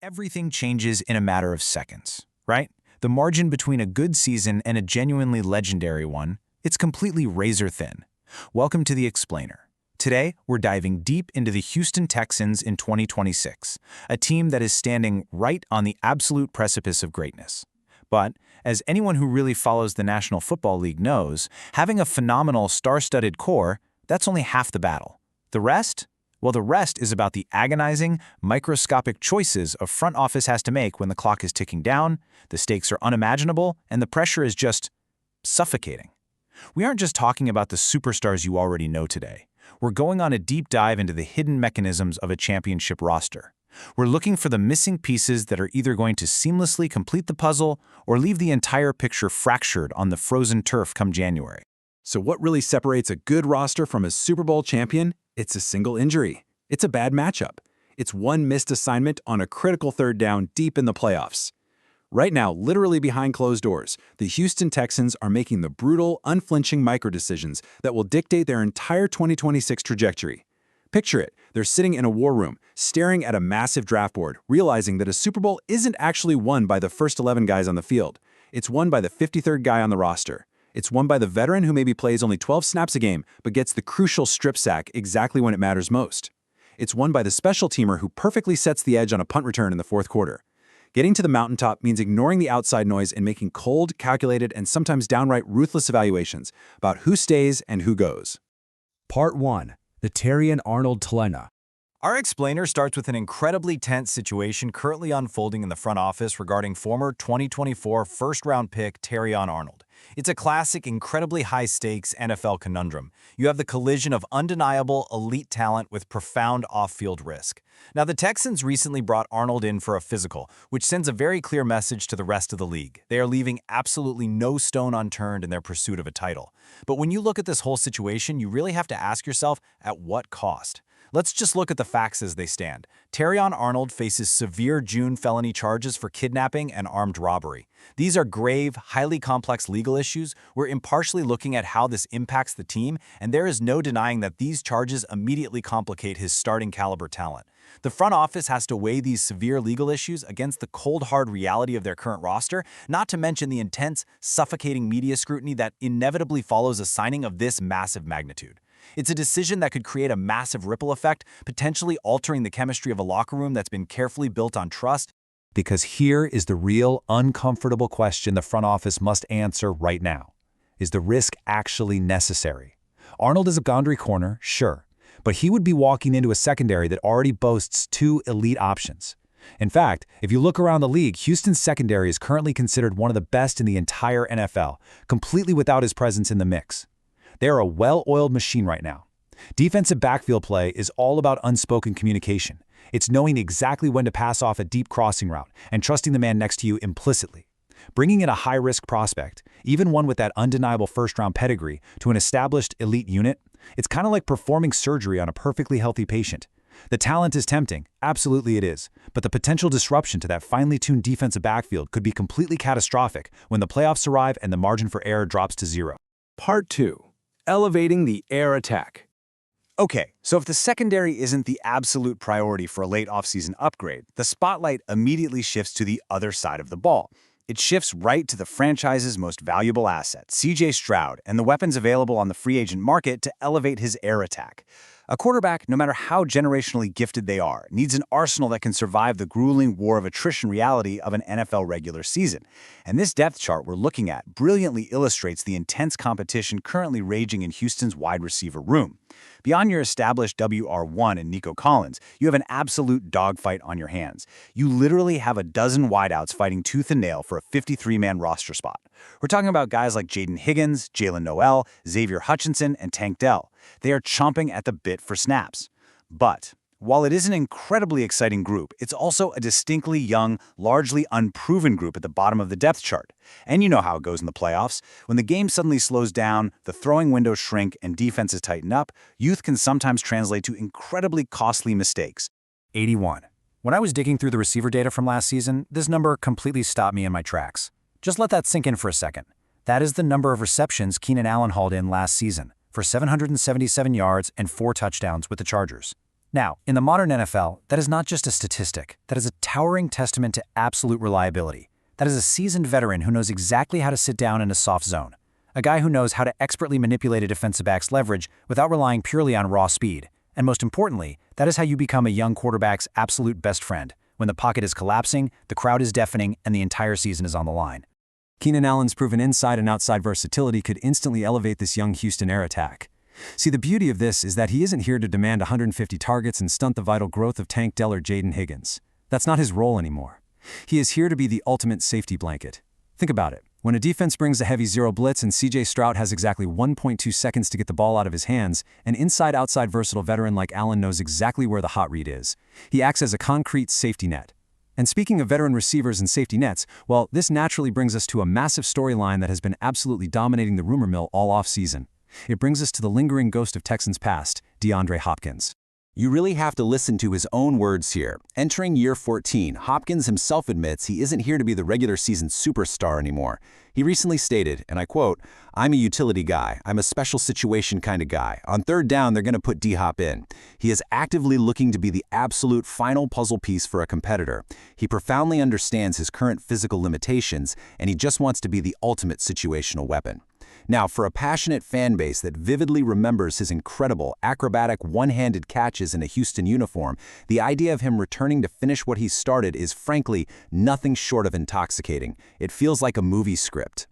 Everything changes in a matter of seconds, right? The margin between a good season and a genuinely legendary one, it's completely razor thin. Welcome to The Explainer. Today, we're diving deep into the Houston Texans in 2026, a team that is standing right on the absolute precipice of greatness. But, as anyone who really follows the National Football League knows, having a phenomenal star-studded core, that's only half the battle. The rest? Well, the rest is about the agonizing, microscopic choices a front office has to make when the clock is ticking down, the stakes are unimaginable, and the pressure is just suffocating. We aren't just talking about the superstars you already know today. We're going on a deep dive into the hidden mechanisms of a championship roster. We're looking for the missing pieces that are either going to seamlessly complete the puzzle or leave the entire picture fractured on the frozen turf come January. So what really separates a good roster from a Super Bowl champion? It's a single injury. It's a bad matchup. It's one missed assignment on a critical third down deep in the playoffs. Right now, literally behind closed doors, the Houston Texans are making the brutal, unflinching micro-decisions that will dictate their entire 2026 trajectory. Picture it. They're sitting in a war room, staring at a massive draft board, realizing that a Super Bowl isn't actually won by the first 11 guys on the field. It's won by the 53rd guy on the roster. It's won by the veteran who maybe plays only 12 snaps a game but gets the crucial strip sack exactly when it matters most. It's won by the special teamer who perfectly sets the edge on a punt return in the fourth quarter. Getting to the mountaintop means ignoring the outside noise and making cold, calculated, and sometimes downright ruthless evaluations about who stays and who goes. Part 1. The Terrion Arnold Dilemma. Our explainer starts with an incredibly tense situation currently unfolding in the front office regarding former 2024 first-round pick Terrion Arnold. It's a classic, incredibly high-stakes NFL conundrum. You have the collision of undeniable elite talent with profound off-field risk. Now, the Texans recently brought Arnold in for a physical, which sends a very clear message to the rest of the league. They are leaving absolutely no stone unturned in their pursuit of a title. But when you look at this whole situation, you really have to ask yourself, at what cost? Let's just look at the facts as they stand. Terrion Arnold faces severe June felony charges for kidnapping and armed robbery. These are grave, highly complex legal issues. We're impartially looking at how this impacts the team, and there is no denying that these charges immediately complicate his starting caliber talent. The front office has to weigh these severe legal issues against the cold, hard reality of their current roster, not to mention the intense, suffocating media scrutiny that inevitably follows a signing of this massive magnitude. It's a decision that could create a massive ripple effect, potentially altering the chemistry of a locker room that's been carefully built on trust. Because here is the real, uncomfortable question the front office must answer right now. Is the risk actually necessary? Arnold is a boundary corner, sure, but he would be walking into a secondary that already boasts two elite options. In fact, if you look around the league, Houston's secondary is currently considered one of the best in the entire NFL, completely without his presence in the mix. They are a well-oiled machine right now. Defensive backfield play is all about unspoken communication. It's knowing exactly when to pass off a deep crossing route and trusting the man next to you implicitly. Bringing in a high-risk prospect, even one with that undeniable first-round pedigree, to an established elite unit, it's kind of like performing surgery on a perfectly healthy patient. The talent is tempting, absolutely it is, but the potential disruption to that finely tuned defensive backfield could be completely catastrophic when the playoffs arrive and the margin for error drops to zero. Part 2. Elevating the air attack. Okay, so if the secondary isn't the absolute priority for a late offseason upgrade, the spotlight immediately shifts to the other side of the ball. It shifts right to the franchise's most valuable asset, C.J. Stroud, and the weapons available on the free agent market to elevate his air attack. A quarterback, no matter how generationally gifted they are, needs an arsenal that can survive the grueling war of attrition reality of an NFL regular season. And this depth chart we're looking at brilliantly illustrates the intense competition currently raging in Houston's wide receiver room. Beyond your established WR1 and Nico Collins, you have an absolute dogfight on your hands. You literally have a dozen wideouts fighting tooth and nail for a 53-man roster spot. We're talking about guys like Jaden Higgins, Jalen Noel, Xavier Hutchinson, and Tank Dell. They are chomping at the bit for snaps. But while it is an incredibly exciting group, it's also a distinctly young, largely unproven group at the bottom of the depth chart. And you know how it goes in the playoffs. When the game suddenly slows down, the throwing windows shrink, and defenses tighten up, youth can sometimes translate to incredibly costly mistakes. 81. When I was digging through the receiver data from last season, this number completely stopped me in my tracks. Just let that sink in for a second. That is the number of receptions Keenan Allen hauled in last season, for 777 yards and 4 touchdowns with the Chargers. Now, in the modern NFL, that is not just a statistic. That is a towering testament to absolute reliability. That is a seasoned veteran who knows exactly how to sit down in a soft zone. A guy who knows how to expertly manipulate a defensive back's leverage without relying purely on raw speed. And most importantly, that is how you become a young quarterback's absolute best friend, when the pocket is collapsing, the crowd is deafening, and the entire season is on the line. Keenan Allen's proven inside and outside versatility could instantly elevate this young Houston air attack. See, the beauty of this is that he isn't here to demand 150 targets and stunt the vital growth of Tank Dell or Jaden Higgins. That's not his role anymore. He is here to be the ultimate safety blanket. Think about it. When a defense brings a heavy zero blitz and CJ Stroud has exactly 1.2 seconds to get the ball out of his hands, an inside-outside versatile veteran like Allen knows exactly where the hot read is. He acts as a concrete safety net. And speaking of veteran receivers and safety nets, well, this naturally brings us to a massive storyline that has been absolutely dominating the rumor mill all off-season. It brings us to the lingering ghost of Texans past, DeAndre Hopkins. You really have to listen to his own words here. Entering year 14, Hopkins himself admits he isn't here to be the regular season superstar anymore. He recently stated, and I quote, "I'm a utility guy. I'm a special situation kind of guy. On third down, they're going to put D-Hop in." He is actively looking to be the absolute final puzzle piece for a competitor. He profoundly understands his current physical limitations, and he just wants to be the ultimate situational weapon. Now, for a passionate fan base that vividly remembers his incredible, acrobatic, one-handed catches in a Houston uniform, the idea of him returning to finish what he started is, frankly, nothing short of intoxicating. It feels like a movie script.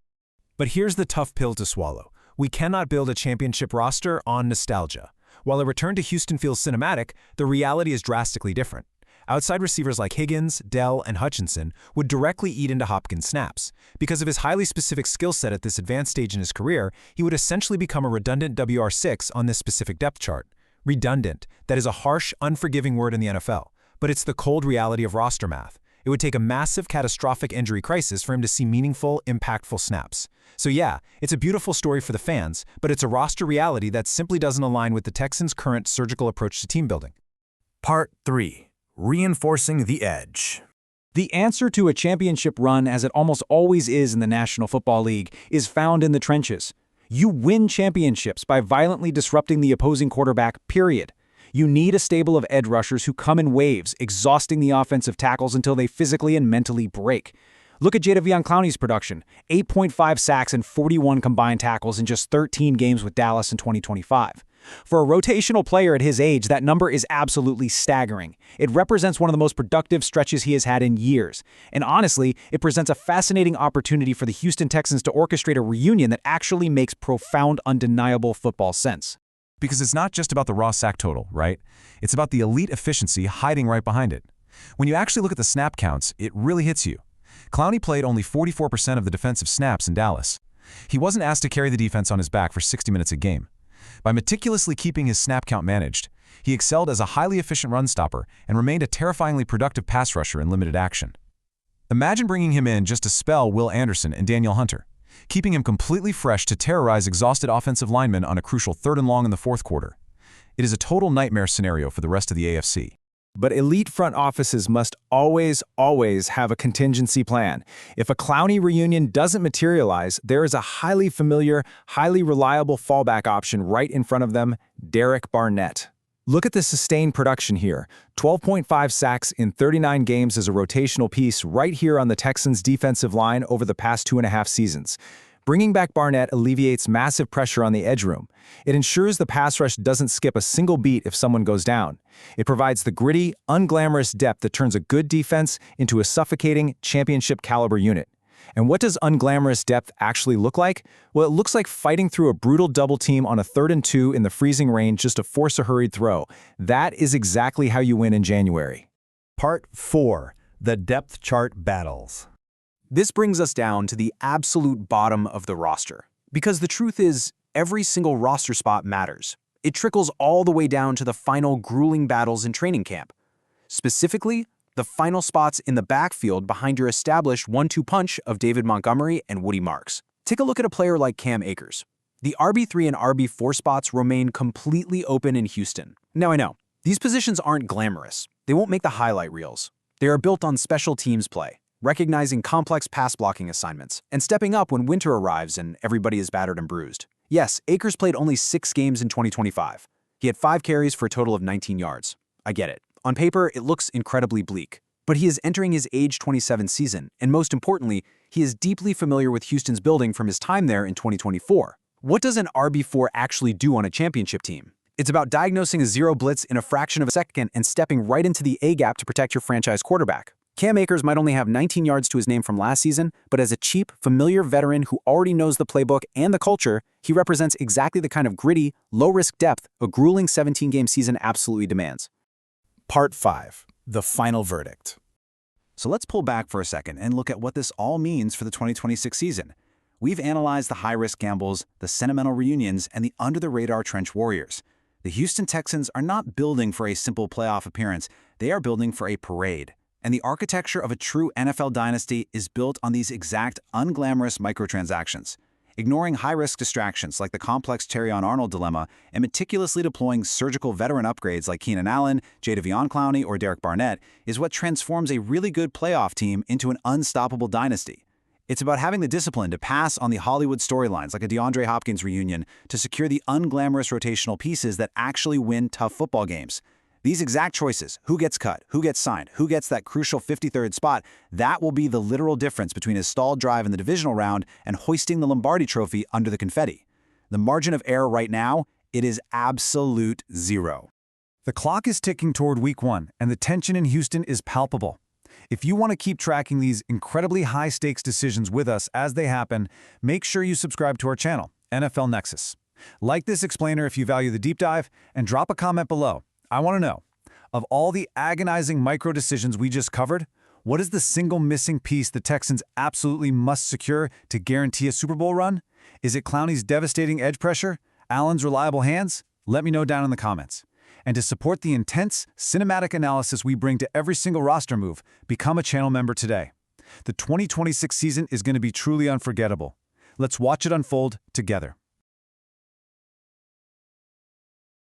But here's the tough pill to swallow. We cannot build a championship roster on nostalgia. While a return to Houston feels cinematic, the reality is drastically different. Outside receivers like Higgins, Dell, and Hutchinson would directly eat into Hopkins' snaps. Because of his highly specific skill set at this advanced stage in his career, he would essentially become a redundant WR6 on this specific depth chart. Redundant. That is a harsh, unforgiving word in the NFL. But it's the cold reality of roster math. It would take a massive, catastrophic injury crisis for him to see meaningful, impactful snaps. So yeah, it's a beautiful story for the fans, but it's a roster reality that simply doesn't align with the Texans' current surgical approach to team building. Part 3. Reinforcing the edge. The answer to a championship run, as it almost always is in the National Football League, is found in the trenches. You win championships by violently disrupting the opposing quarterback, period. You need a stable of edge rushers who come in waves, exhausting the offensive tackles until they physically and mentally break. Look at Jadeveon Clowney's production, 8.5 sacks and 41 combined tackles in just 13 games with Dallas in 2025. For a rotational player at his age, that number is absolutely staggering. It represents one of the most productive stretches he has had in years. And honestly, it presents a fascinating opportunity for the Houston Texans to orchestrate a reunion that actually makes profound, undeniable football sense. Because it's not just about the raw sack total, right? It's about the elite efficiency hiding right behind it. When you actually look at the snap counts, it really hits you. Clowney played only 44% of the defensive snaps in Dallas. He wasn't asked to carry the defense on his back for 60 minutes a game. By meticulously keeping his snap count managed, he excelled as a highly efficient run stopper and remained a terrifyingly productive pass rusher in limited action. Imagine bringing him in just to spell Will Anderson and Daniel Hunter, keeping him completely fresh to terrorize exhausted offensive linemen on a crucial 3rd and long in the 4th quarter. It is a total nightmare scenario for the rest of the AFC. But elite front offices must always have a contingency plan. If a Clowney reunion doesn't materialize, there is a highly familiar, highly reliable fallback option right in front of them, Derek Barnett. Look at the sustained production here. 12.5 sacks in 39 games as a rotational piece right here on the Texans' defensive line over the past 2.5 seasons. Bringing back Barnett alleviates massive pressure on the edge room. It ensures the pass rush doesn't skip a single beat if someone goes down. It provides the gritty, unglamorous depth that turns a good defense into a suffocating, championship-caliber unit. And what does unglamorous depth actually look like? Well, it looks like fighting through a brutal double team on a 3rd and 2 in the freezing rain just to force a hurried throw. That is exactly how you win in January. Part 4. The depth chart battles. This brings us down to the absolute bottom of the roster. Because the truth is, every single roster spot matters. It trickles all the way down to the final grueling battles in training camp. Specifically, the final spots in the backfield behind your established 1-2 punch of David Montgomery and Woody Marks. Take a look at a player like Cam Akers. The RB3 and RB4 spots remain completely open in Houston. Now I know, these positions aren't glamorous. They won't make the highlight reels. They are built on special teams play, recognizing complex pass-blocking assignments, and stepping up when winter arrives and everybody is battered and bruised. Yes, Akers played only 6 games in 2025. He had 5 carries for a total of 19 yards. I get it. On paper, it looks incredibly bleak. But he is entering his age 27 season, and most importantly, he is deeply familiar with Houston's building from his time there in 2024. What does an RB4 actually do on a championship team? It's about diagnosing a zero blitz in a fraction of a second and stepping right into the A-gap to protect your franchise quarterback. Cam Akers might only have 19 yards to his name from last season, but as a cheap, familiar veteran who already knows the playbook and the culture, he represents exactly the kind of gritty, low-risk depth a grueling 17-game season absolutely demands. Part 5. The final verdict. So let's pull back for a second and look at what this all means for the 2026 season. We've analyzed the high-risk gambles, the sentimental reunions, and the under-the-radar trench warriors. The Houston Texans are not building for a simple playoff appearance, they are building for a parade. And the architecture of a true NFL dynasty is built on these exact unglamorous microtransactions. Ignoring high-risk distractions like the complex Terrion Arnold dilemma and meticulously deploying surgical veteran upgrades like Keenan Allen, Jadeveon Clowney, or Derek Barnett is what transforms a really good playoff team into an unstoppable dynasty. It's about having the discipline to pass on the Hollywood storylines like a DeAndre Hopkins reunion to secure the unglamorous rotational pieces that actually win tough football games. These exact choices, who gets cut, who gets signed, who gets that crucial 53rd spot, that will be the literal difference between a stalled drive in the divisional round and hoisting the Lombardi Trophy under the confetti. The margin of error right now, it is absolute zero. The clock is ticking toward Week 1, and the tension in Houston is palpable. If you want to keep tracking these incredibly high-stakes decisions with us as they happen, make sure you subscribe to our channel, NFL Nexus. Like this explainer if you value the deep dive, and drop a comment below. I want to know, of all the agonizing micro-decisions we just covered, what is the single missing piece the Texans absolutely must secure to guarantee a Super Bowl run? Is it Clowney's devastating edge pressure? Allen's reliable hands? Let me know down in the comments. And to support the intense, cinematic analysis we bring to every single roster move, become a channel member today. The 2026 season is going to be truly unforgettable. Let's watch it unfold together.